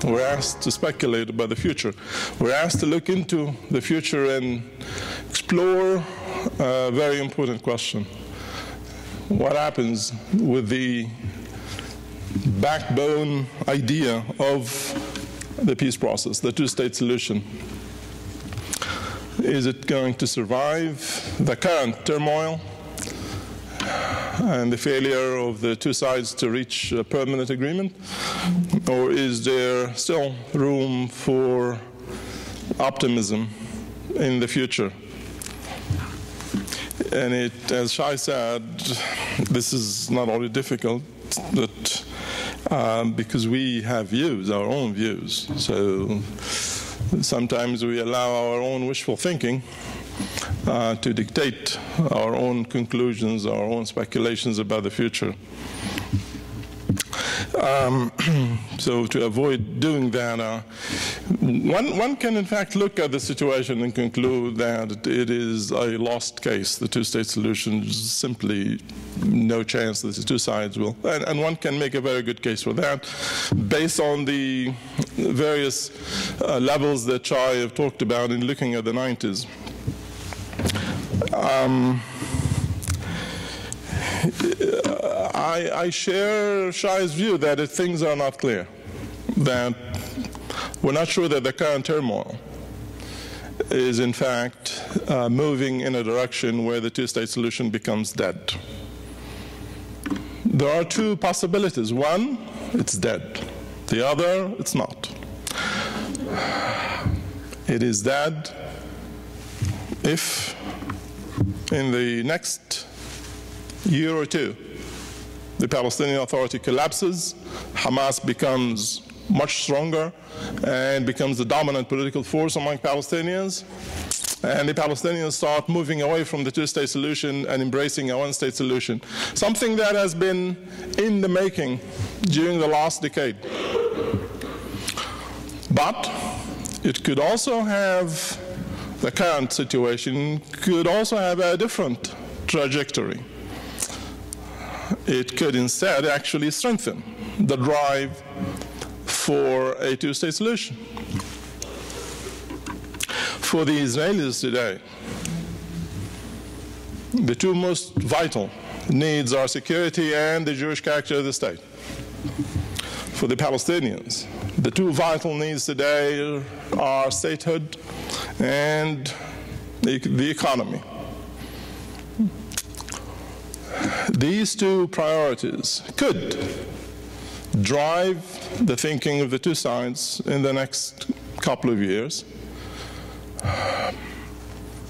We're asked to speculate about the future. We're asked to look into the future and explore a very important question. What happens with the backbone idea of the peace process, the two-state solution? Is it going to survive the current turmoil and the failure of the two sides to reach a permanent agreement? Or is there still room for optimism in the future? And as Shai said, this is not only difficult, but because we have views, our own views. So sometimes we allow our own wishful thinking to dictate our own conclusions, our own speculations about the future. So to avoid doing that, one can in fact look at the situation and conclude that it is a lost case. The two-state solution is simply no chance that the two sides will. And one can make a very good case for that based on the various levels that Shai have talked about in looking at the 90s. I share Shai's view that things are not clear, that we're not sure that the current turmoil is in fact moving in a direction where the two-state solution becomes dead. There are two possibilities. One, it's dead. The other, it's not. It is dead if in the next year or two the Palestinian Authority collapses, Hamas becomes much stronger and becomes the dominant political force among Palestinians, and the Palestinians start moving away from the two-state solution and embracing a one-state solution, something that has been in the making during the last decade. But it could also have, the current situation could also have a different trajectory. It could instead actually strengthen the drive for a two-state solution. For the Israelis today, the two most vital needs are security and the Jewish character of the state. For the Palestinians, the two vital needs today are statehood and the economy. These two priorities could drive the thinking of the two sides in the next couple of years.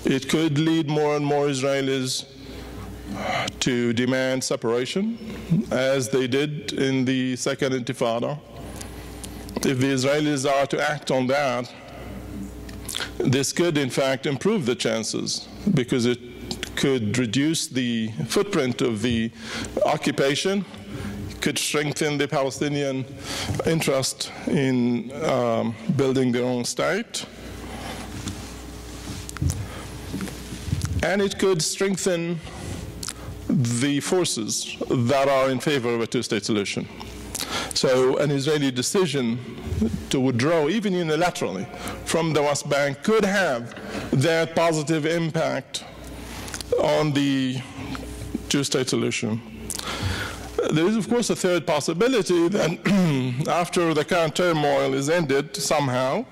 It could lead more and more Israelis to demand separation, as they did in the Second Intifada. If the Israelis are to act on that, this could in fact improve the chances, because it could reduce the footprint of the occupation, could strengthen the Palestinian interest in building their own state, and it could strengthen the forces that are in favor of a two-state solution. So an Israeli decision to withdraw, even unilaterally, from the West Bank could have that positive impact on the two-state solution. There is, of course, a third possibility that after the current turmoil is ended somehow,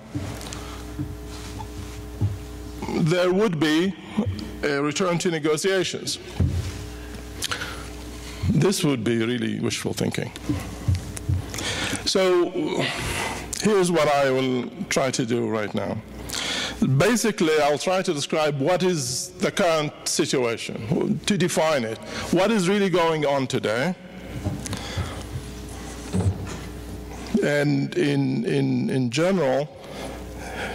there would be a return to negotiations. This would be really wishful thinking. So here's what I will try to do right now. Basically, I'll try to describe what is the current situation, to define it. What is really going on today? And in general,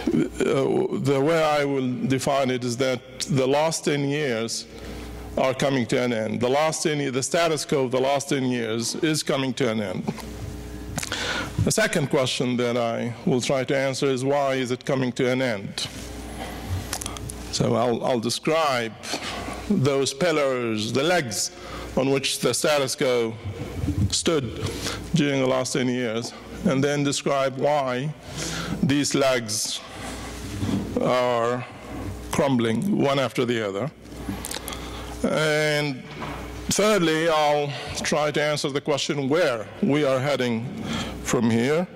the way I will define it is that the last 10 years are coming to an end. The status quo of the last 10 years is coming to an end. The second question that I will try to answer is, why is it coming to an end? So I'll describe those pillars, the legs on which the status quo stood during the last 10 years, and then describe why these legs are crumbling one after the other. And thirdly, I'll try to answer the question where we are heading from here.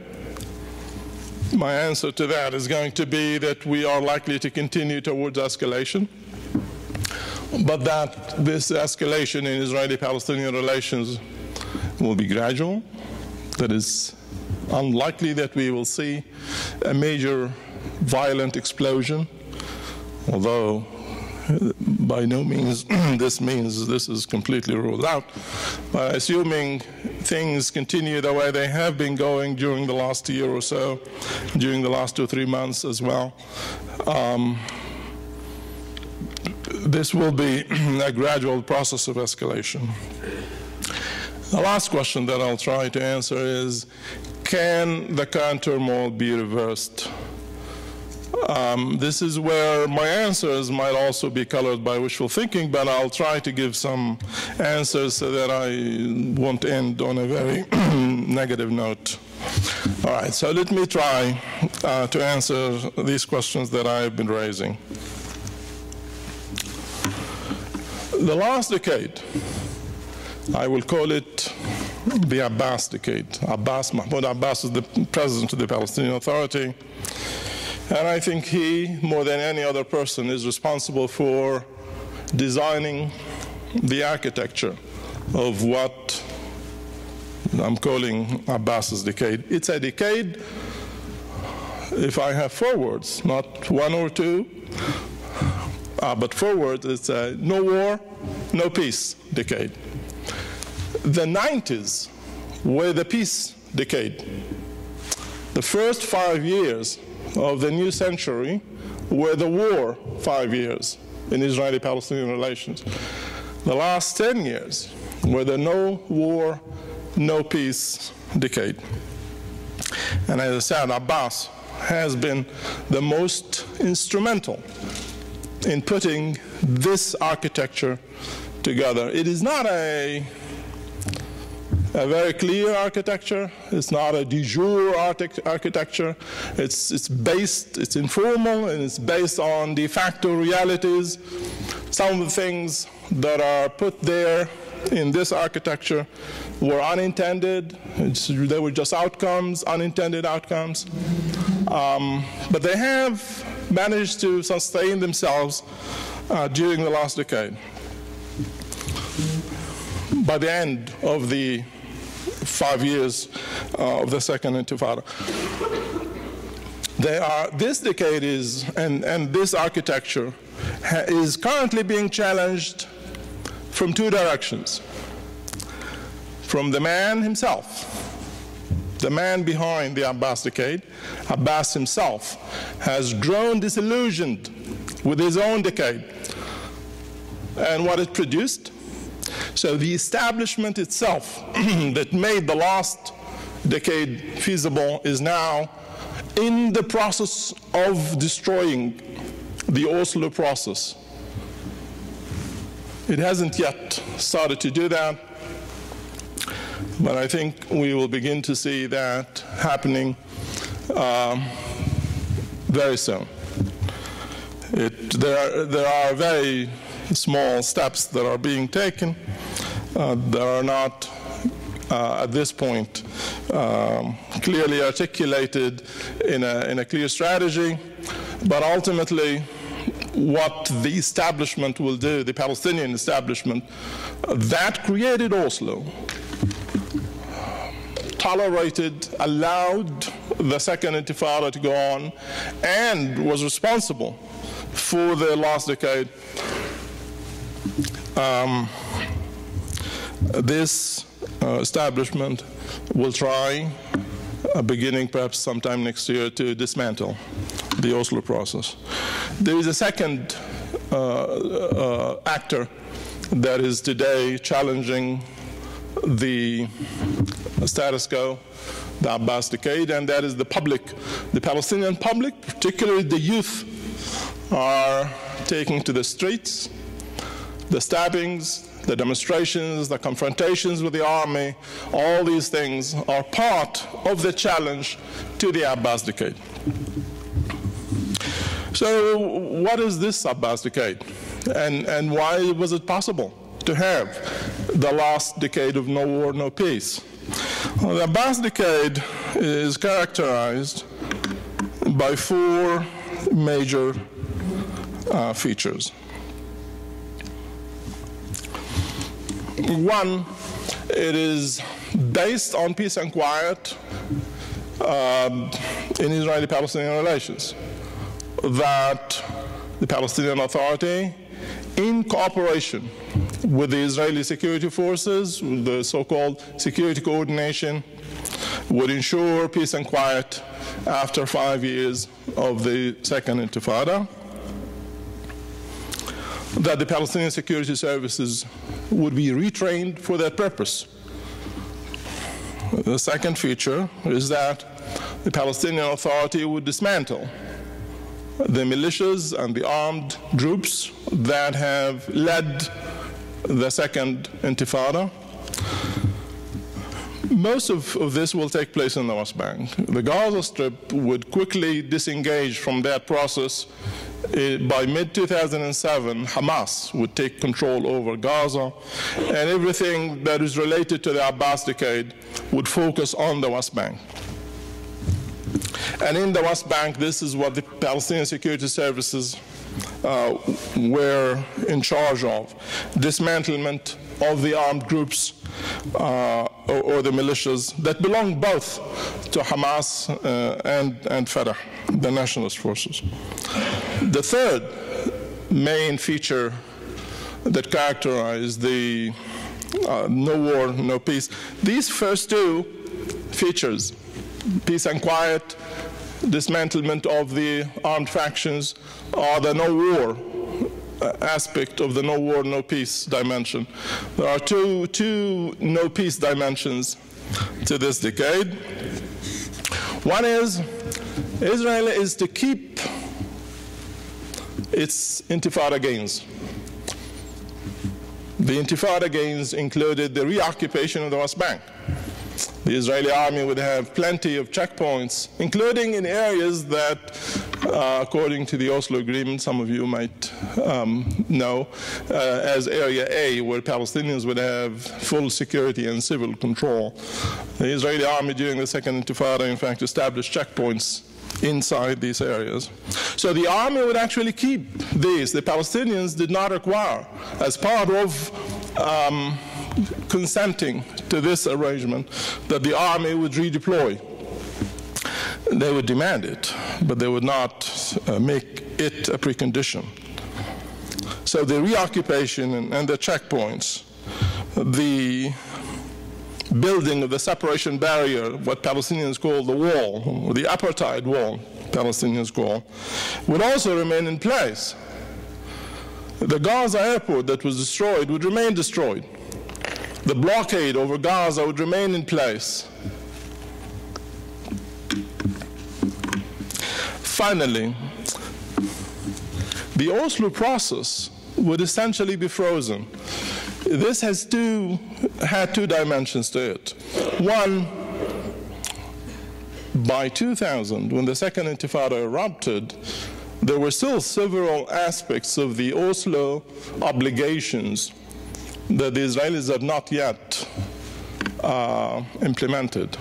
My answer to that is going to be that we are likely to continue towards escalation, but that this escalation in Israeli-Palestinian relations will be gradual. That is unlikely that we will see a major violent explosion, although by no means this means this is completely ruled out. But assuming things continue the way they have been going during the last year or so, during the last 2 or 3 months as well, this will be a gradual process of escalation. The last question that I'll try to answer is, can the current turmoil be reversed? This is where my answers might also be colored by wishful thinking, but I'll try to give some answers so that I won't end on a very negative note. All right, so let me try to answer these questions that I've been raising. The last decade, I will call it the Abbas decade. Mahmoud Abbas is the president of the Palestinian Authority. And I think he, more than any other person, is responsible for designing the architecture of what I'm calling Abbas's decade. It's a decade, if I have 4 words, not 1 or 2, but 4 words, it's a no war, no peace decade. The 90s were the peace decade. The first 5 years of the new century were the war 5 years in Israeli-Palestinian relations. The last 10 years were the no war, no peace decade. And as I said, Abbas has been the most instrumental in putting this architecture together. It is not a very clear architecture. It's not a de jure architecture. It's based, it's informal, and it's based on de facto realities. Some of the things that are put there in this architecture were unintended. They were just outcomes, unintended outcomes. But they have managed to sustain themselves during the last decade. By the end of the 5 years of the Second Intifada, this decade is, and this architecture is currently being challenged from 2 directions. From the man himself, the man behind the Abbas decade. Abbas himself has grown disillusioned with his own decade and what it produced. So the establishment itself that made the last decade feasible is now in the process of destroying the Oslo process. It hasn't yet started to do that, but I think we will begin to see that happening very soon. There are very small steps that are being taken that are not at this point clearly articulated in a clear strategy, but ultimately what the establishment will do, the Palestinian establishment that created Oslo, tolerated, allowed the Second Intifada to go on, and was responsible for the last decade. This establishment will try, beginning perhaps sometime next year, to dismantle the Oslo process. There is a second actor that is today challenging the status quo, the Abbas decade, and that is the public. The Palestinian public, particularly the youth, are taking to the streets. The stabbings, the demonstrations, the confrontations with the army, all these things are part of the challenge to the Abbas decade. So what is this Abbas decade? And why was it possible to have the last decade of no war, no peace? Well, the Abbas decade is characterized by four major features. One, it is based on peace and quiet in Israeli-Palestinian relations, that the Palestinian Authority, in cooperation with the Israeli security forces, the so-called security coordination, would ensure peace and quiet after 5 years of the Second Intifada, that the Palestinian security services would be retrained for that purpose. The second feature is that the Palestinian Authority would dismantle the militias and the armed groups that have led the Second Intifada. Most of this will take place in the West Bank. The Gaza Strip would quickly disengage from that process. By mid-2007, Hamas would take control over Gaza, and everything that is related to the Abbas decade would focus on the West Bank. And in the West Bank, this is what the Palestinian security services were in charge of: dismantlement of the armed groups or the militias that belong both to Hamas and Fatah, the nationalist forces. The third main feature that characterized the no war, no peace, these first two features, peace and quiet, dismantlement of the armed factions, are the no war aspect of the no war, no peace dimension. There are two no peace dimensions to this decade. One is Israel is to keep its Intifada gains. The Intifada gains included the reoccupation of the West Bank. The Israeli army would have plenty of checkpoints, including in areas that, according to the Oslo Agreement, some of you might know, as Area A, where Palestinians would have full security and civil control. The Israeli army during the Second Intifada, in fact, established checkpoints inside these areas. So the army would actually keep these. The Palestinians did not require, as part of consenting to this arrangement, that the army would redeploy. They would demand it, but they would not make it a precondition. So the reoccupation and the checkpoints, the building of the separation barrier, what Palestinians call the wall, or the apartheid wall, Palestinians call, would also remain in place. The Gaza airport that was destroyed would remain destroyed. The blockade over Gaza would remain in place. Finally, the Oslo process would essentially be frozen. This had two dimensions to it. One, by 2000, when the Second Intifada erupted, there were still several aspects of the Oslo obligations that the Israelis had not yet implemented,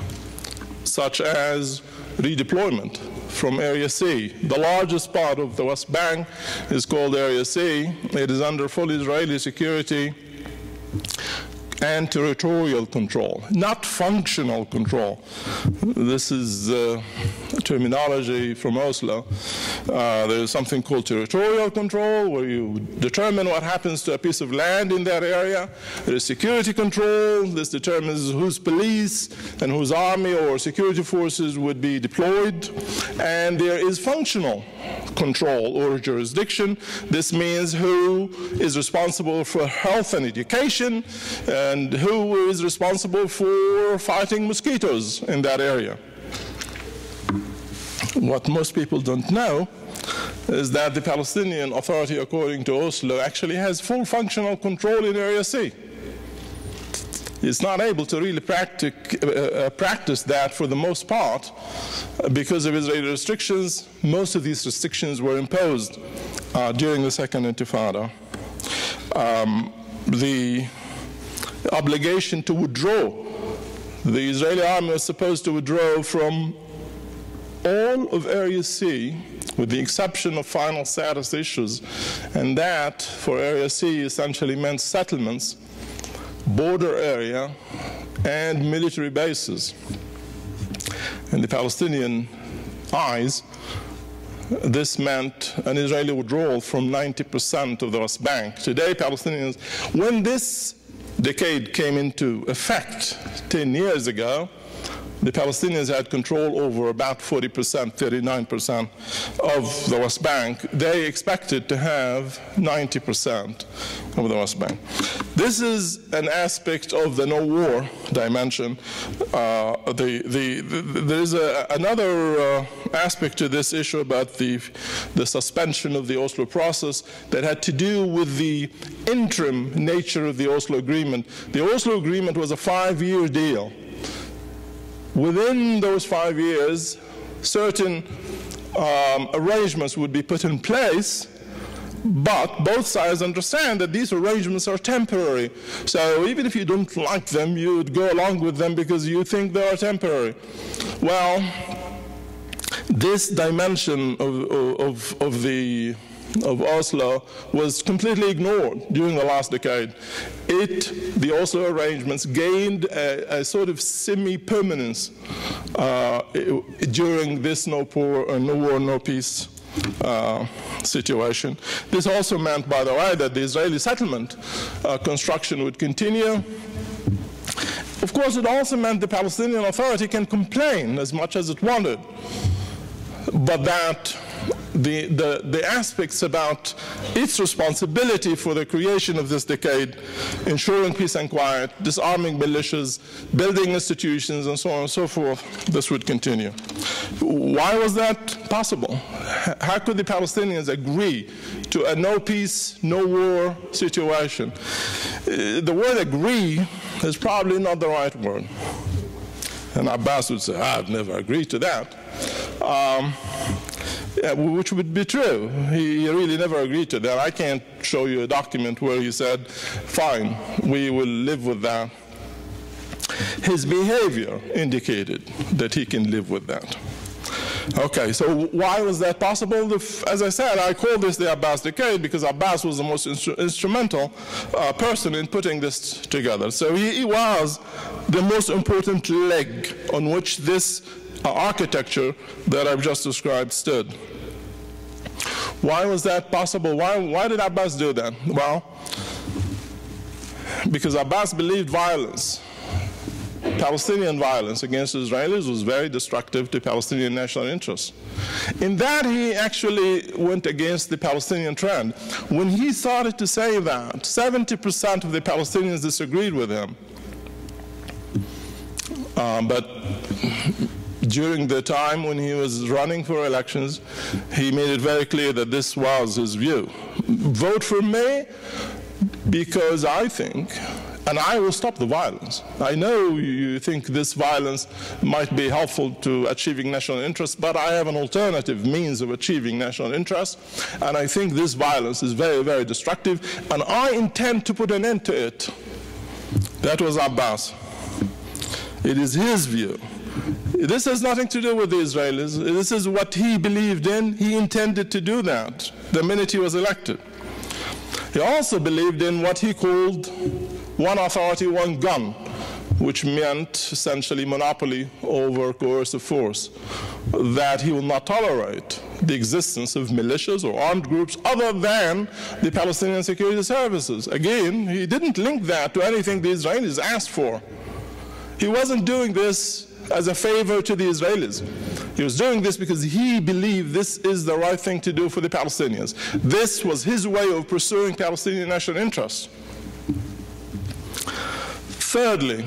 such as redeployment from Area C. The largest part of the West Bank is called Area C. It is under full Israeli security and territorial control, not functional control. This is terminology from Oslo. There is something called territorial control, where you determine what happens to a piece of land in that area. There is security control. This determines whose police and whose army or security forces would be deployed. And there is functional control or jurisdiction. This means who is responsible for health and education, and who is responsible for fighting mosquitoes in that area. What most people don't know is that the Palestinian Authority, according to Oslo, actually has full functional control in Area C. It's not able to really practice that for the most part because of Israeli restrictions. Most of these restrictions were imposed during the Second Intifada. The obligation to withdraw, the Israeli army was supposed to withdraw from all of Area C, with the exception of final status issues, and that for Area C essentially meant settlements, border area, and military bases. In the Palestinian eyes, this meant an Israeli withdrawal from 90% of the West Bank. Today, Palestinians, when this decade came into effect 10 years ago, the Palestinians had control over about 40%, 39% of the West Bank. They expected to have 90% of the West Bank. This is an aspect of the no-war dimension. There is another aspect to this issue about the suspension of the Oslo process that had to do with the interim nature of the Oslo Agreement. The Oslo Agreement was a 5-year deal. Within those 5 years, certain arrangements would be put in place, but both sides understand that these arrangements are temporary. So even if you don't like them, you would go along with them because you think they are temporary. Well, this dimension of Oslo was completely ignored during the last decade. The Oslo arrangements gained a sort of semi-permanence during this no war, no peace situation. This also meant, by the way, that the Israeli settlement construction would continue. Of course, it also meant the Palestinian Authority can complain as much as it wanted, but that the aspects about its responsibility for the creation of this decade, ensuring peace and quiet, disarming militias, building institutions, and so on and so forth, this would continue. Why was that possible? How could the Palestinians agree to a no peace, no war situation? The word agree is probably not the right word. And Abbas would say, I've never agreed to that. Yeah, which would be true. He really never agreed to that. I can't show you a document where he said, fine, we will live with that. His behavior indicated that he can live with that. Okay, so why was that possible? As I said, I call this the Abbas decade because Abbas was the most instrumental person in putting this together. So he was the most important leg on which this architecture that I've just described stood. Why was that possible? Why did Abbas do that? Well, because Abbas believed violence, Palestinian violence against Israelis, was very destructive to Palestinian national interests. In that, he actually went against the Palestinian trend. When he started to say that, 70% of the Palestinians disagreed with him. But during the time when he was running for elections, he made it very clear that this was his view. Vote for me because I think, and I will stop the violence. I know you think this violence might be helpful to achieving national interests, but I have an alternative means of achieving national interests, and I think this violence is very, very destructive, and I intend to put an end to it. That was Abbas. It is his view. This has nothing to do with the Israelis. This is what he believed in. He intended to do that the minute he was elected. He also believed in what he called one authority, one gun, which meant essentially monopoly over coercive force, that he will not tolerate the existence of militias or armed groups other than the Palestinian security services. Again, he didn't link that to anything the Israelis asked for. He wasn't doing this as a favor to the Israelis. He was doing this because he believed this is the right thing to do for the Palestinians. This was his way of pursuing Palestinian national interests. Thirdly,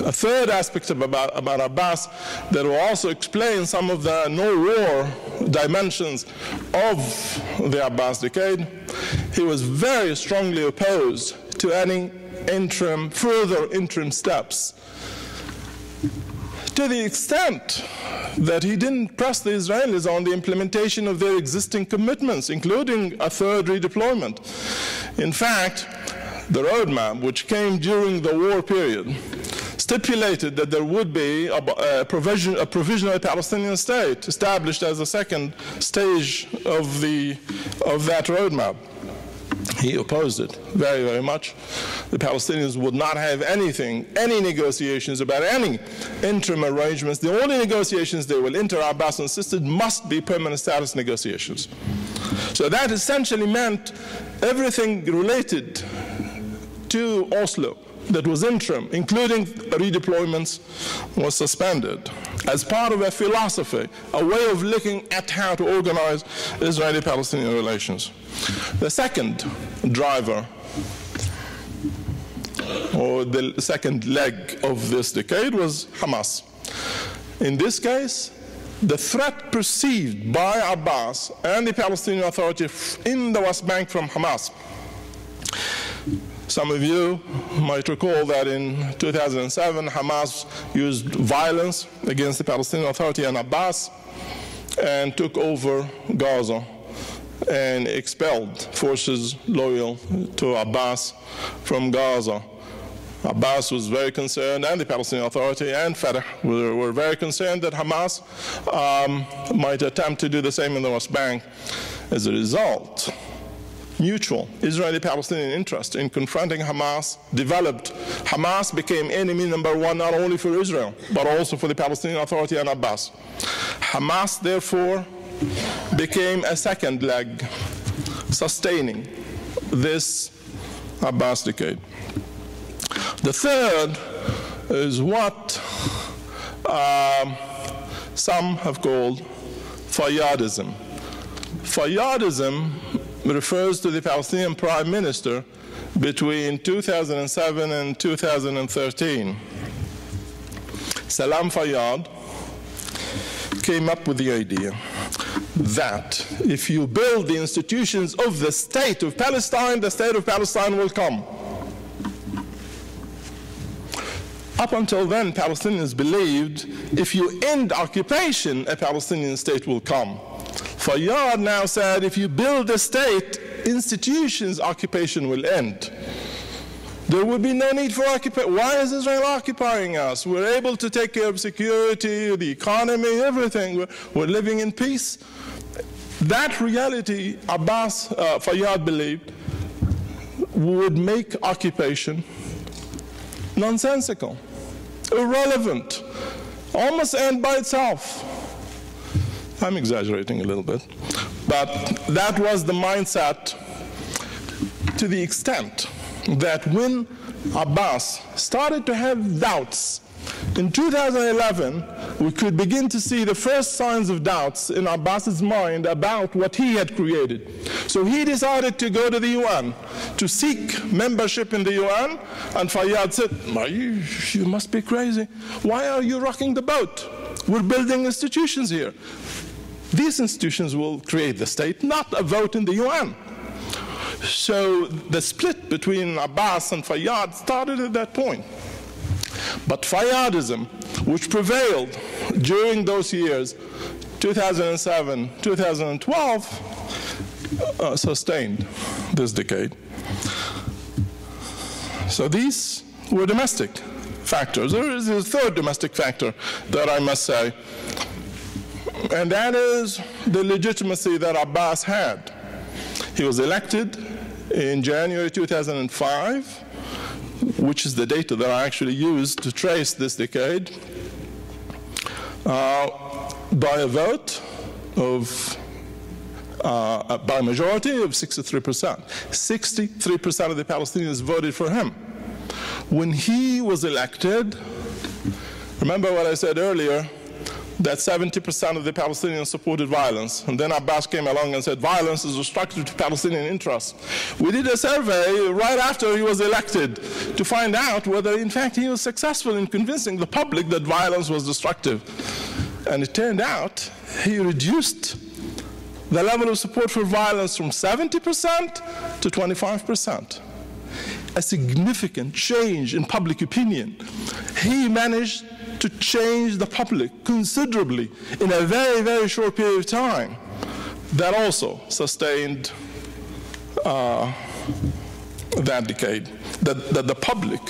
a third aspect about Abbas that will also explain some of the no-war dimensions of the Abbas decade, he was very strongly opposed to any further interim steps, to the extent that he didn't press the Israelis on the implementation of their existing commitments, including a third redeployment. In fact, the roadmap, which came during the war period, stipulated that there would be a provisional Palestinian state established as a second stage of that roadmap. He opposed it very, very much. The Palestinians would not have any negotiations about any interim arrangements. The only negotiations they will enter, Abbas insisted, must be permanent status negotiations. So that essentially meant everything related to Oslo that was interim, including redeployments, was suspended as part of a philosophy, a way of looking at how to organize Israeli-Palestinian relations. The second driver, or the second leg of this decade, was Hamas. In this case, the threat perceived by Abbas and the Palestinian Authority in the West Bank from Hamas. Some of you might recall that in 2007, Hamas used violence against the Palestinian Authority and Abbas and took over Gaza and expelled forces loyal to Abbas from Gaza. Abbas was very concerned, and the Palestinian Authority and Fatah were very concerned that Hamas might attempt to do the same in the West Bank. As a result, mutual Israeli-Palestinian interest in confronting Hamas developed. Hamas became enemy number one, not only for Israel, but also for the Palestinian Authority and Abbas. Hamas, therefore, became a second leg, sustaining this Abbas decade. The third is what some have called Fayyadism. Fayyadism refers to the Palestinian Prime Minister between 2007 and 2013. Salam Fayyad came up with the idea that if you build the institutions of the state of Palestine, the state of Palestine will come. Up until then, Palestinians believed if you end occupation, a Palestinian state will come. Fayyad now said if you build a state, institutions, occupation will end. There would be no need for occupation. Why is Israel occupying us? We're able to take care of security, the economy, everything. We're living in peace. That reality, Fayyad believed, would make occupation nonsensical, irrelevant, almost end by itself. I'm exaggerating a little bit, but that was the mindset, to the extent that when Abbas started to have doubts, in 2011, we could begin to see the first signs of doubts in Abbas's mind about what he had created. So he decided to go to the UN to seek membership in the UN, and Fayyad said, you must be crazy. Why are you rocking the boat? We're building institutions here. These institutions will create the state, not a vote in the UN. So the split between Abbas and Fayyad started at that point. But Fayyadism, which prevailed during those years, 2007, 2012, sustained this decade. So these were domestic factors. There is a third domestic factor that I must say, and that is the legitimacy that Abbas had. He was elected in January 2005, which is the data that I actually used to trace this decade, by a vote of, by a majority of 63%. 63% of the Palestinians voted for him. When he was elected, remember what I said earlier, that 70% of the Palestinians supported violence. And then Abbas came along and said, violence is destructive to Palestinian interests. We did a survey right after he was elected to find out whether, in fact, he was successful in convincing the public that violence was destructive. And it turned out he reduced the level of support for violence from 70% to 25%. A significant change in public opinion. He managed to change the public considerably in a very, very short period of time. That also sustained that decade. That the public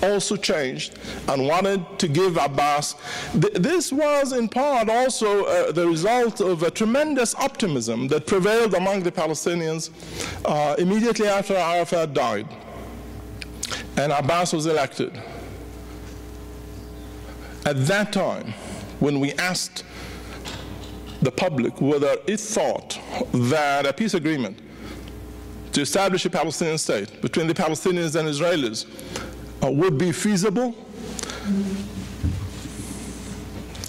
also changed and wanted to give Abbas. This was in part also the result of a tremendous optimism that prevailed among the Palestinians immediately after Arafat died and Abbas was elected. At that time, when we asked the public whether it thought that a peace agreement to establish a Palestinian state between the Palestinians and Israelis would be feasible,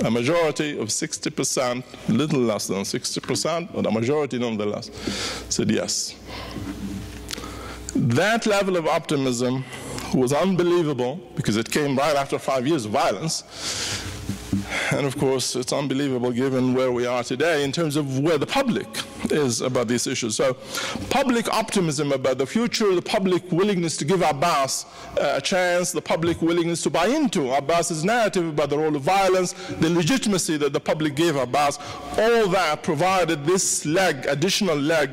a majority of 60%, a little less than 60%, but a majority nonetheless, said yes. That level of optimism was unbelievable because it came right after 5 years of violence. And of course, it's unbelievable given where we are today in terms of where the public is about these issues. So public optimism about the future, the public willingness to give Abbas a chance, the public willingness to buy into Abbas's narrative about the role of violence, the legitimacy that the public gave Abbas, all that provided this leg, additional leg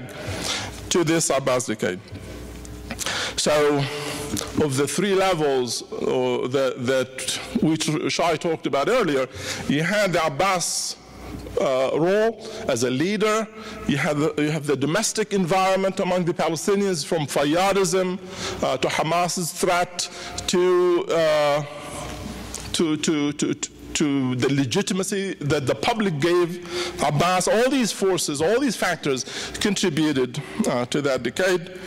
to this Abbas decade. So of the three levels that which Shai talked about earlier, you had the Abbas role as a leader, you have the domestic environment among the Palestinians, from Fayyadism to Hamas's threat to the legitimacy that the public gave Abbas. All these forces, all these factors contributed to that decade.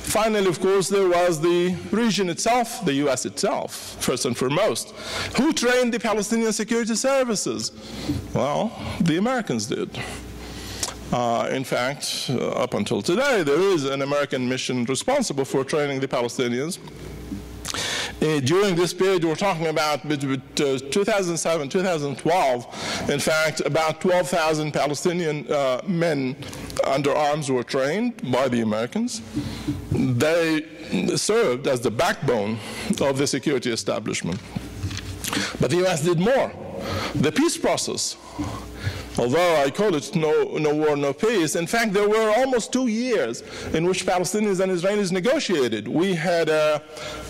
Finally, of course, there was the region itself, the US itself, first and foremost. Who trained the Palestinian security services? Well, the Americans did. In fact, up until today, there is an American mission responsible for training the Palestinians. During this period, we're talking about 2007, 2012, in fact, about 12,000 Palestinian men under arms were trained by the Americans. They served as the backbone of the security establishment. But the US did more. The peace process, although I call it no war, no peace, in fact, there were almost 2 years in which Palestinians and Israelis negotiated. We had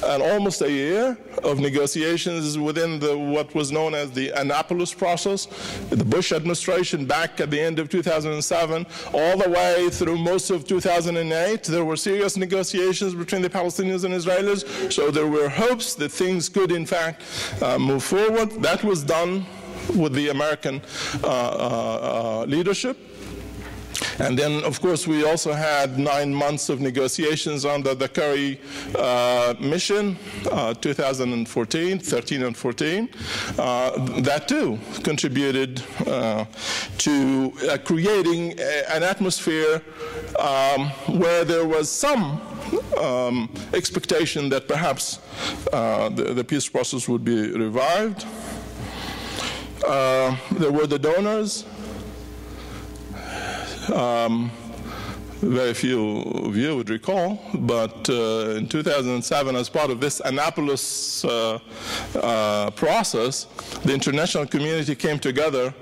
almost a year of negotiations within what was known as the Annapolis process, the Bush administration back at the end of 2007, all the way through most of 2008. There were serious negotiations between the Palestinians and Israelis, so there were hopes that things could, in fact, move forward. That was done with the American leadership. And then, of course, we also had 9 months of negotiations under the Kerry mission, 2014, 13 and 14. That too contributed to creating an atmosphere where there was some expectation that perhaps the peace process would be revived. There were the donors. Very few of you would recall, but in 2007, as part of this Annapolis process, the international community came together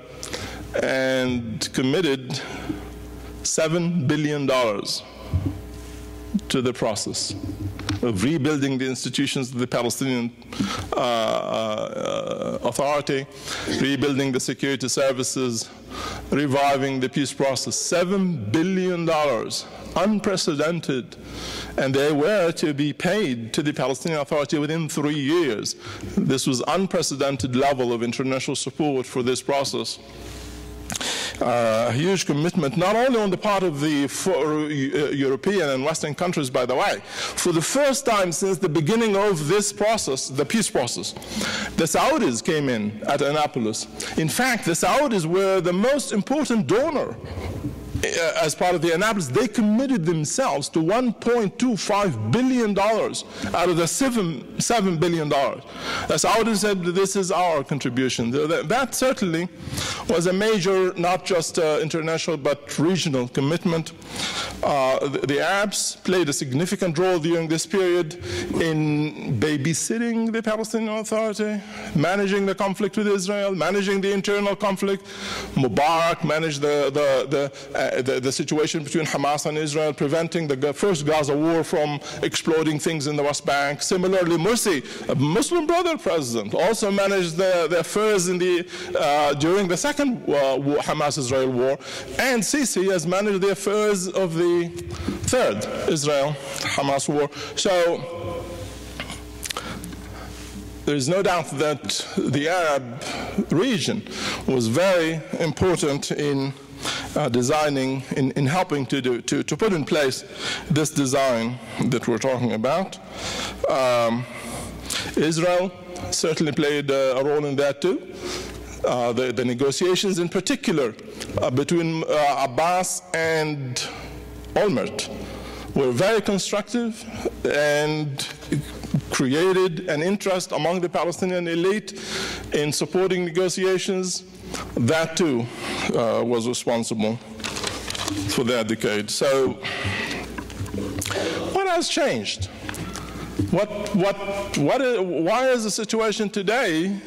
and committed $7 billion to the process of rebuilding the institutions of the Palestinian Authority, rebuilding the security services, reviving the peace process. $7 billion, unprecedented, and they were to be paid to the Palestinian Authority within 3 years. This was unprecedented level of international support for this process. a huge commitment, not only on the part of the European and Western countries, by the way. For the first time since the beginning of this process, the peace process, the Saudis came in at Annapolis. In fact, the Saudis were the most important donor as part of the Annapolis. They committed themselves to $1.25 billion out of the $7 billion. The Saudis said this is our contribution. That certainly was a major, not just international, but regional commitment. The Arabs played a significant role during this period in babysitting the Palestinian Authority, managing the conflict with Israel, managing the internal conflict. Mubarak managed the situation between Hamas and Israel, preventing the first Gaza war from exploding things in the West Bank. Similarly, Morsi, a Muslim brother president, also managed the affairs in during the second Hamas-Israel war, and Sisi has managed the affairs of the third Israel-Hamas war. So there is no doubt that the Arab region was very important in designing, in helping to put in place this design that we're talking about. Israel certainly played a role in that too. The negotiations in particular between Abbas and Olmert were very constructive and created an interest among the Palestinian elite in supporting negotiations. That too was responsible for that decade. So what has changed? Why is the situation today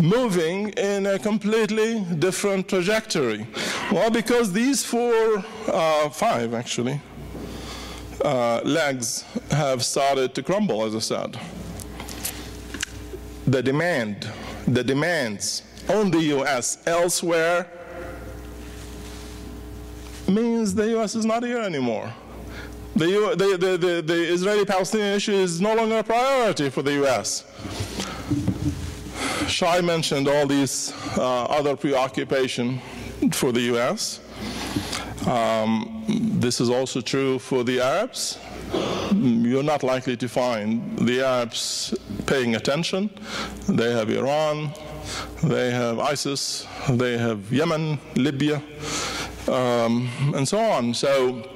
moving in a completely different trajectory? Well, because these five actually, legs have started to crumble, as I said. The demands on the U.S. elsewhere means the U.S. is not here anymore. The Israeli-Palestinian issue is no longer a priority for the U.S. Shai mentioned all these other preoccupations for the U.S. This is also true for the Arabs. You're not likely to find the Arabs paying attention. They have Iran, they have ISIS, they have Yemen, Libya, and so on. So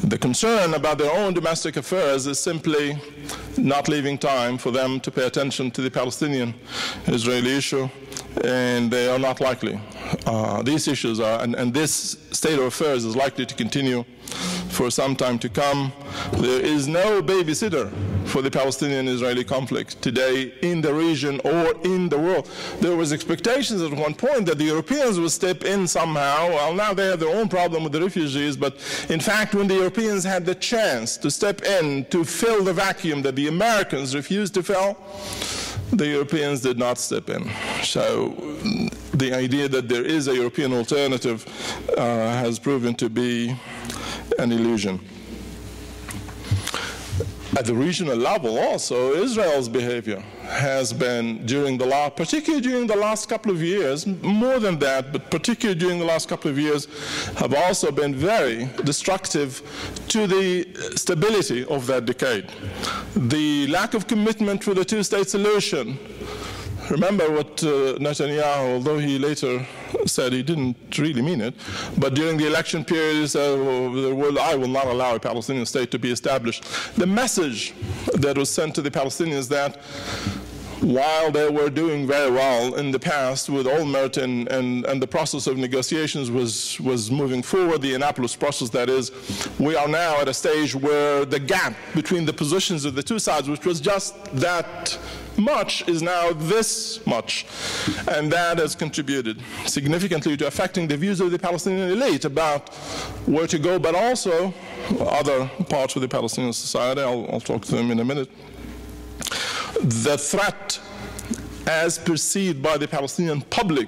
the concern about their own domestic affairs is simply not leaving time for them to pay attention to the Palestinian-Israeli issue, and they are not likely. These issues are, and this state of affairs is likely to continue for some time to come. There is no babysitter for the Palestinian-Israeli conflict today in the region or in the world. There was expectations at one point that the Europeans would step in somehow. Well, now they have their own problem with the refugees, but in fact, when the Europeans had the chance to step in to fill the vacuum that the Americans refused to fill, the Europeans did not step in. So the idea that there is a European alternative has proven to be an illusion. At the regional level also, Israel's behavior has been, particularly during the last couple of years, more than that, but particularly during the last couple of years, have also been very destructive to the stability of that decade. The lack of commitment to the two-state solution. Remember what Netanyahu, although he later said he didn't really mean it, but during the election period he said, I will not allow a Palestinian state to be established. The message that was sent to the Palestinians that while they were doing very well in the past with Olmert and the process of negotiations was moving forward, the Annapolis process that is, we are now at a stage where the gap between the positions of the two sides, which was just that much, is now this much. And that has contributed significantly to affecting the views of the Palestinian elite about where to go, but also other parts of the Palestinian society. I'll talk to them in a minute. The threat as perceived by the Palestinian public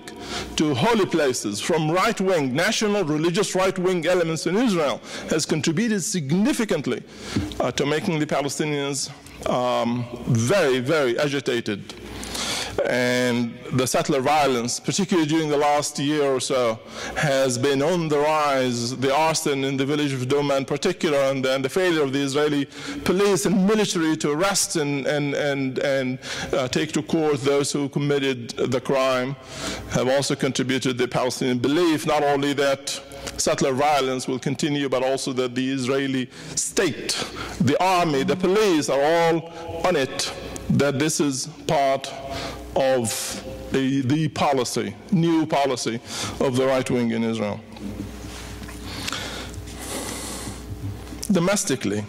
to holy places from right-wing, national religious right-wing elements in Israel has contributed significantly to making the Palestinians very, very agitated. And the settler violence, particularly during the last year or so, has been on the rise. The arson in the village of Doma in particular, and the failure of the Israeli police and military to arrest and take to court those who committed the crime, have also contributed to the Palestinian belief, not only that settler violence will continue, but also that the Israeli state, the army, the police are all on it, that this is part of the policy, new policy of the right wing in Israel. Domestically,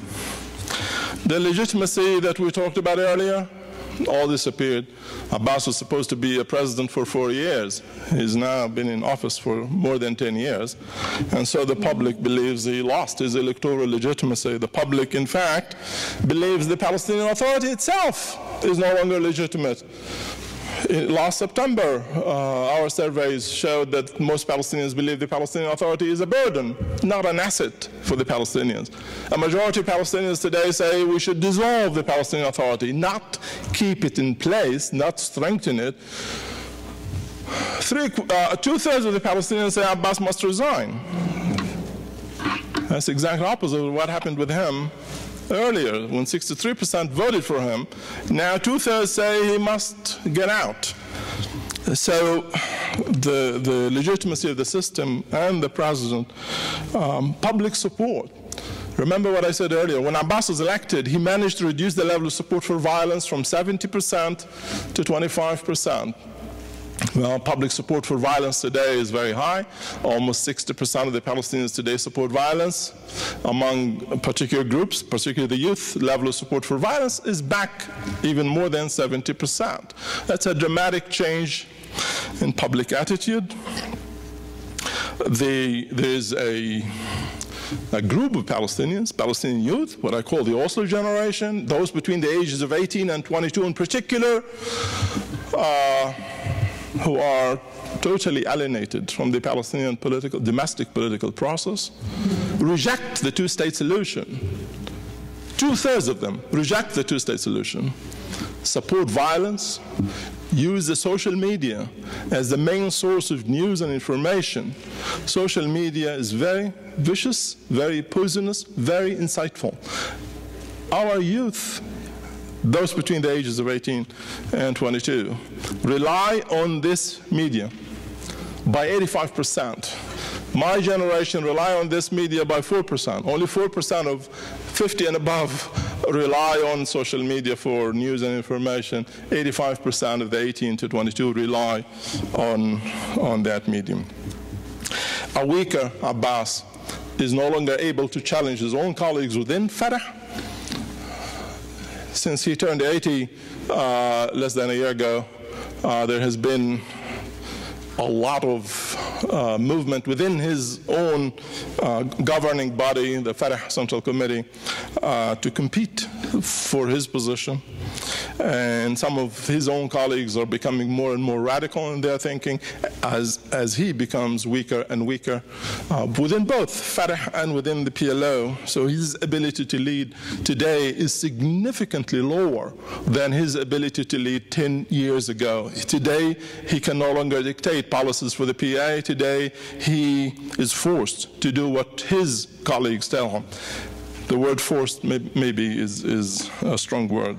the legitimacy that we talked about earlier all disappeared. Abbas was supposed to be a president for 4 years. He's now been in office for more than 10 years. And so the public believes he lost his electoral legitimacy. The public, in fact, believes the Palestinian Authority itself is no longer legitimate. Last September, our surveys showed that most Palestinians believe the Palestinian Authority is a burden, not an asset for the Palestinians. A majority of Palestinians today say we should dissolve the Palestinian Authority, not keep it in place, not strengthen it. Two-thirds of the Palestinians say Abbas must resign. That's the exact opposite of what happened with him earlier, when 63% voted for him. Now two-thirds say he must get out. So the legitimacy of the system and the president, public support. Remember what I said earlier, when Abbas was elected, he managed to reduce the level of support for violence from 70% to 25%. Well, public support for violence today is very high. Almost 60% of the Palestinians today support violence. Among particular groups, particularly the youth, level of support for violence is back even more than 70%. That's a dramatic change in public attitude. There's a group of Palestinians, Palestinian youth, what I call the Oslo generation, those between the ages of 18 and 22 in particular, who are totally alienated from the Palestinian domestic political process, reject the two-state solution. Two-thirds of them reject the two-state solution, support violence, use the social media as the main source of news and information. Social media is very vicious, very poisonous, very insightful. Our youth, those between the ages of 18 and 22, rely on this media by 85%. My generation rely on this media by 4%. Only 4% of 50 and above rely on social media for news and information. 85% of the 18 to 22 rely on that medium. A weaker Abbas is no longer able to challenge his own colleagues within Fatah. Since he turned 80 less than a year ago, there has been a lot of movement within his own governing body, the Fatah Central Committee, to compete for his position. And some of his own colleagues are becoming more and more radical in their thinking as he becomes weaker and weaker within both Fatah and within the PLO. So his ability to lead today is significantly lower than his ability to lead 10 years ago. Today, he can no longer dictate policies for the PA. Today, he is forced to do what his colleagues tell him. The word forced maybe is a strong word,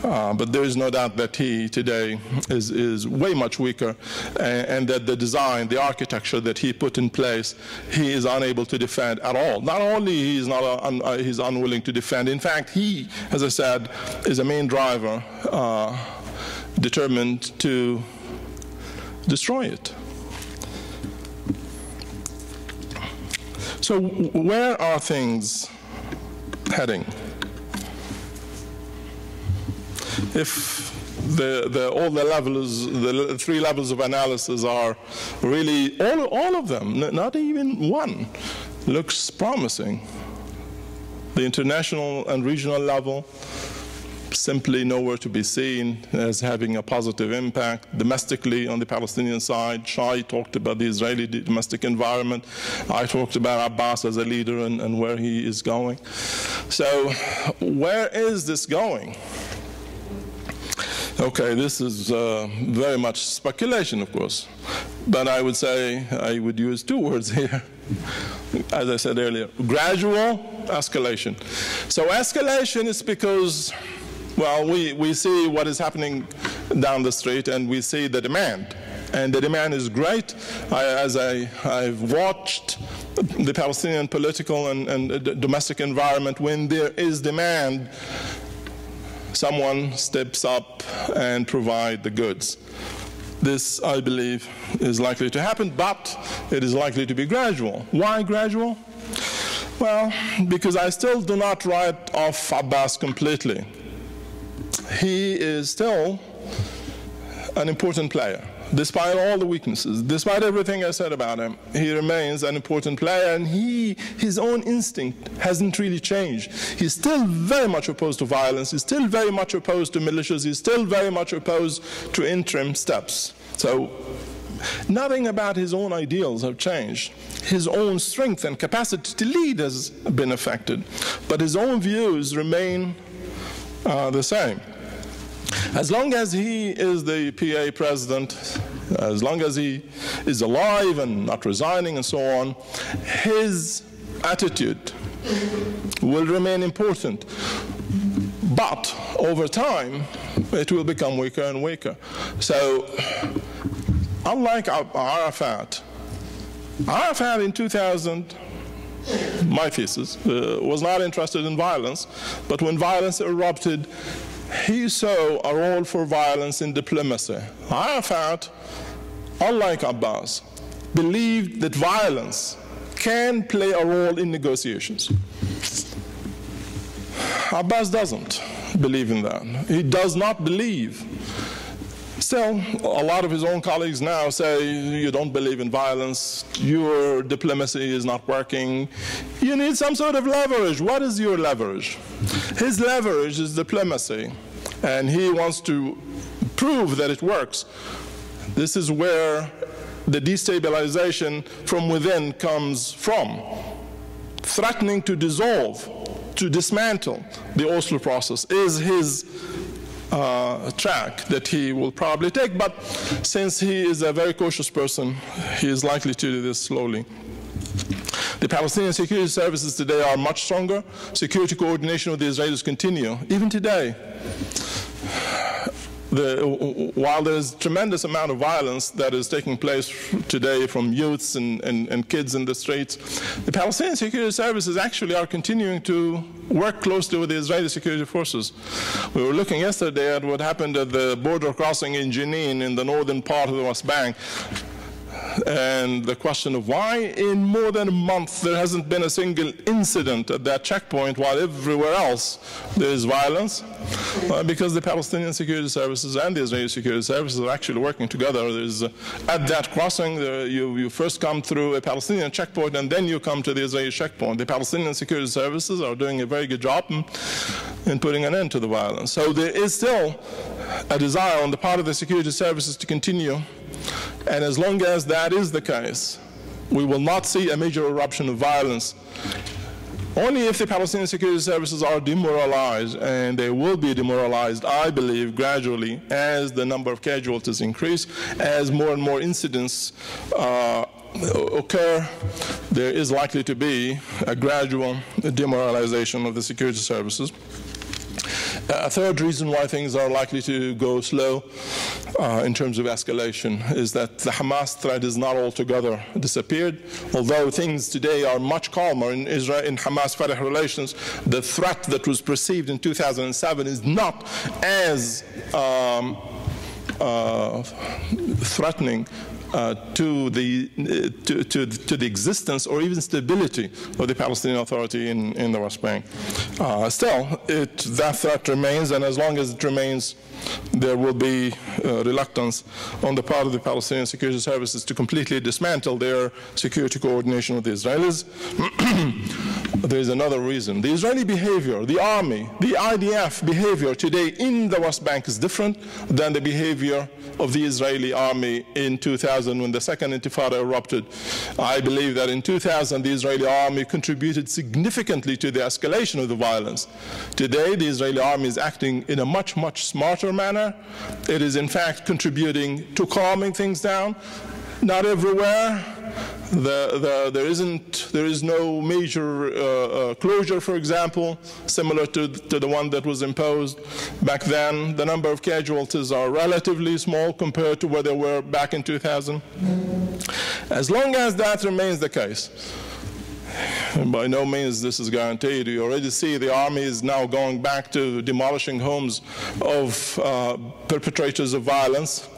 but there is no doubt that he today is way much weaker, and that the design, the architecture that he put in place, he is unable to defend at all. Not only he's unwilling to defend, in fact, he, as I said, is a main driver determined to destroy it. So where are things heading? If all the levels, the three levels of analysis are really, all of them, not even one, looks promising. The international and regional level, simply nowhere to be seen as having a positive impact. Domestically, on the Palestinian side, Shai talked about the Israeli domestic environment. I talked about Abbas as a leader and where he is going. So where is this going? Okay, this is very much speculation, of course, but I would say, I would use two words here, as I said earlier, gradual escalation. So escalation is because, well, we see what is happening down the street and we see the demand. And the demand is great. I've watched the Palestinian political and domestic environment. When there is demand, someone steps up and provides the goods. This, I believe, is likely to happen, but it is likely to be gradual. Why gradual? Well, because I still do not write off Abbas completely. He is still an important player. Despite all the weaknesses, despite everything I said about him, he remains an important player, and his own instinct hasn't really changed. He's still very much opposed to violence. He's still very much opposed to militias. He's still very much opposed to interim steps. So nothing about his own ideals have changed. His own strength and capacity to lead has been affected, but his own views remain the same. As long as he is the PA president, as long as he is alive and not resigning and so on, his attitude will remain important. But over time, it will become weaker and weaker. So unlike Arafat in 2000, my thesis, was not interested in violence, but when violence erupted, he saw a role for violence in diplomacy. Arafat, unlike Abbas, believed that violence can play a role in negotiations. Abbas doesn't believe in that. He does not believe. Still, a lot of his own colleagues now say, you don't believe in violence, your diplomacy is not working, you need some sort of leverage. What is your leverage? His leverage is diplomacy, and he wants to prove that it works. This is where the destabilization from within comes from. Threatening to dissolve, to dismantle the Oslo process is his track that he will probably take, but since he is a very cautious person, he is likely to do this slowly. The Palestinian security services today are much stronger. Security coordination with the Israelis continue, even today. While there is a tremendous amount of violence that is taking place today from youths and kids in the streets, the Palestinian security services actually are continuing to work closely with the Israeli security forces. We were looking yesterday at what happened at the border crossing in Jenin in the northern part of the West Bank. And the question of why in more than a month there hasn't been a single incident at that checkpoint while everywhere else there is violence. Because the Palestinian security services and the Israeli security services are actually working together. There's, at that crossing, you first come through a Palestinian checkpoint and then you come to the Israeli checkpoint. The Palestinian security services are doing a very good job in putting an end to the violence. So there is still a desire on the part of the security services to continue. And as long as that is the case, we will not see a major eruption of violence. Only if the Palestinian security services are demoralized, and they will be demoralized, I believe, gradually, as the number of casualties increase, as more and more incidents occur, there is likely to be a gradual demoralization of the security services. A third reason why things are likely to go slow in terms of escalation is that the Hamas threat is not altogether disappeared. Although things today are much calmer in Israel, in Hamas-Fatah relations, the threat that was perceived in 2007 is not as threatening to the existence or even stability of the Palestinian Authority in the West Bank. Still, that threat remains, and as long as it remains, there will be reluctance on the part of the Palestinian security services to completely dismantle their security coordination with the Israelis. there is another reason. The Israeli behavior, the army, the IDF behavior today in the West Bank is different than the behavior of the Israeli army in 2000 when the second Intifada erupted. I believe that in 2000 the Israeli army contributed significantly to the escalation of the violence. Today the Israeli army is acting in a much, much smarter manner. It is in fact contributing to calming things down. Not everywhere. There is no major closure, for example, similar to the one that was imposed back then. The number of casualties are relatively small compared to where they were back in 2000. As long as that remains the case, and by no means this is guaranteed. You already see the army is now going back to demolishing homes of perpetrators of violence,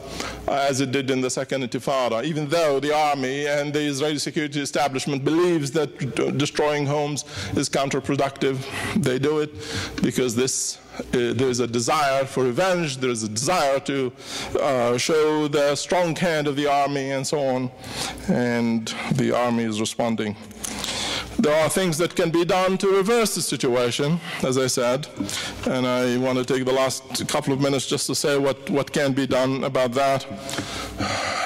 as it did in the second Intifada, even though the army and the Israeli security establishment believes that destroying homes is counterproductive. They do it because there is a desire for revenge, there is a desire to show the strong hand of the army and so on, and the army is responding. There are things that can be done to reverse the situation, as I said, and I want to take the last couple of minutes just to say what can be done about that.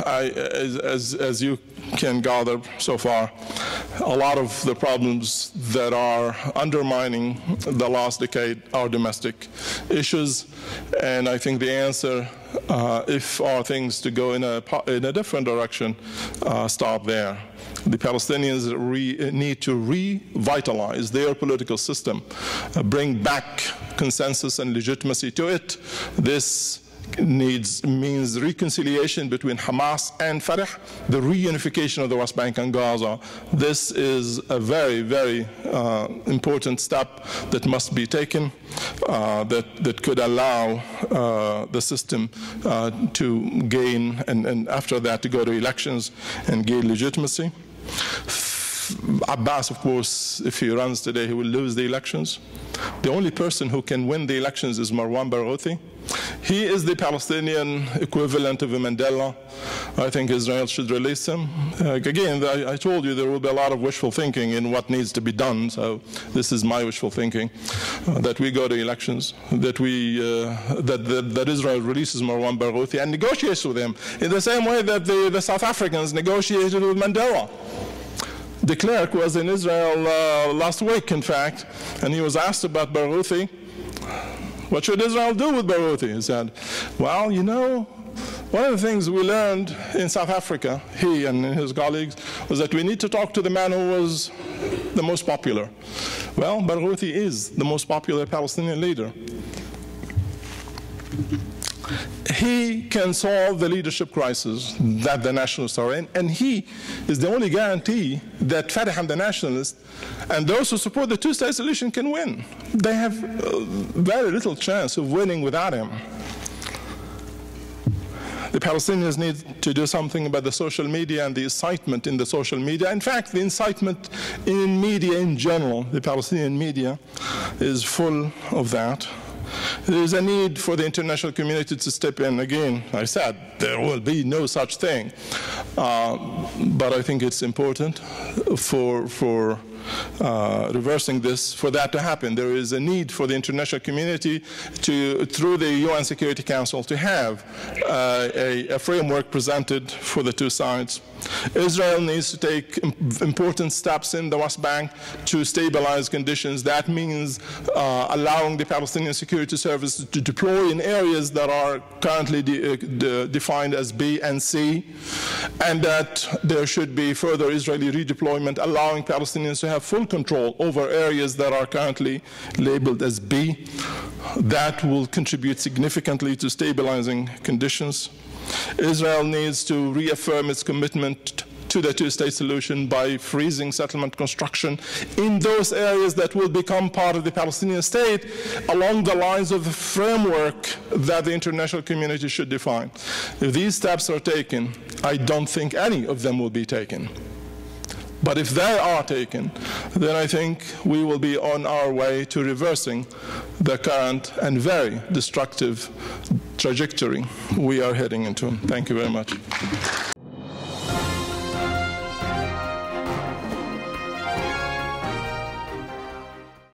As you can gather so far, a lot of the problems that are undermining the last decade are domestic issues, and I think the answer, if are things to go in a different direction, start there. The Palestinians need to revitalize their political system, bring back consensus and legitimacy to it. This means reconciliation between Hamas and Fatah, the reunification of the West Bank and Gaza. This is a very, very important step that must be taken, that could allow the system to gain, and after that to go to elections and gain legitimacy. Abbas, of course, if he runs today, he will lose the elections. The only person who can win the elections is Marwan Barghouti. He is the Palestinian equivalent of a Mandela. I think Israel should release him. Again, I told you there will be a lot of wishful thinking in what needs to be done, so this is my wishful thinking, that we go to elections, that Israel releases Marwan Barghouti and negotiates with him in the same way that the South Africans negotiated with Mandela. De Klerk was in Israel last week, in fact, and he was asked about Barghouti. What should Israel do with Barghouti? He said, well, you know, one of the things we learned in South Africa, he and his colleagues, was that we need to talk to the man who was the most popular. Well, Barghouti is the most popular Palestinian leader. He can solve the leadership crisis that the nationalists are in, and he is the only guarantee that Fatah and the nationalists and those who support the two-state solution can win. They have very little chance of winning without him. The Palestinians need to do something about the social media and the incitement in the social media. In fact, the incitement in media in general, the Palestinian media, is full of that. There is a need for the international community to step in. Again, I said there will be no such thing, but I think it's important for reversing this, for that to happen. There is a need for the international community to, through the UN Security Council, to have a framework presented for the two sides. Israel needs to take important steps in the West Bank to stabilize conditions. That means allowing the Palestinian Security Service to deploy in areas that are currently defined as B and C, and that there should be further Israeli redeployment, allowing Palestinians to have full control over areas that are currently labeled as B. That will contribute significantly to stabilizing conditions. Israel needs to reaffirm its commitment to the two-state solution by freezing settlement construction in those areas that will become part of the Palestinian state along the lines of the framework that the international community should define. If these steps are taken, I don't think any of them will be taken. But if they are taken, then I think we will be on our way to reversing the current and very destructive trajectory we are heading into. Thank you very much.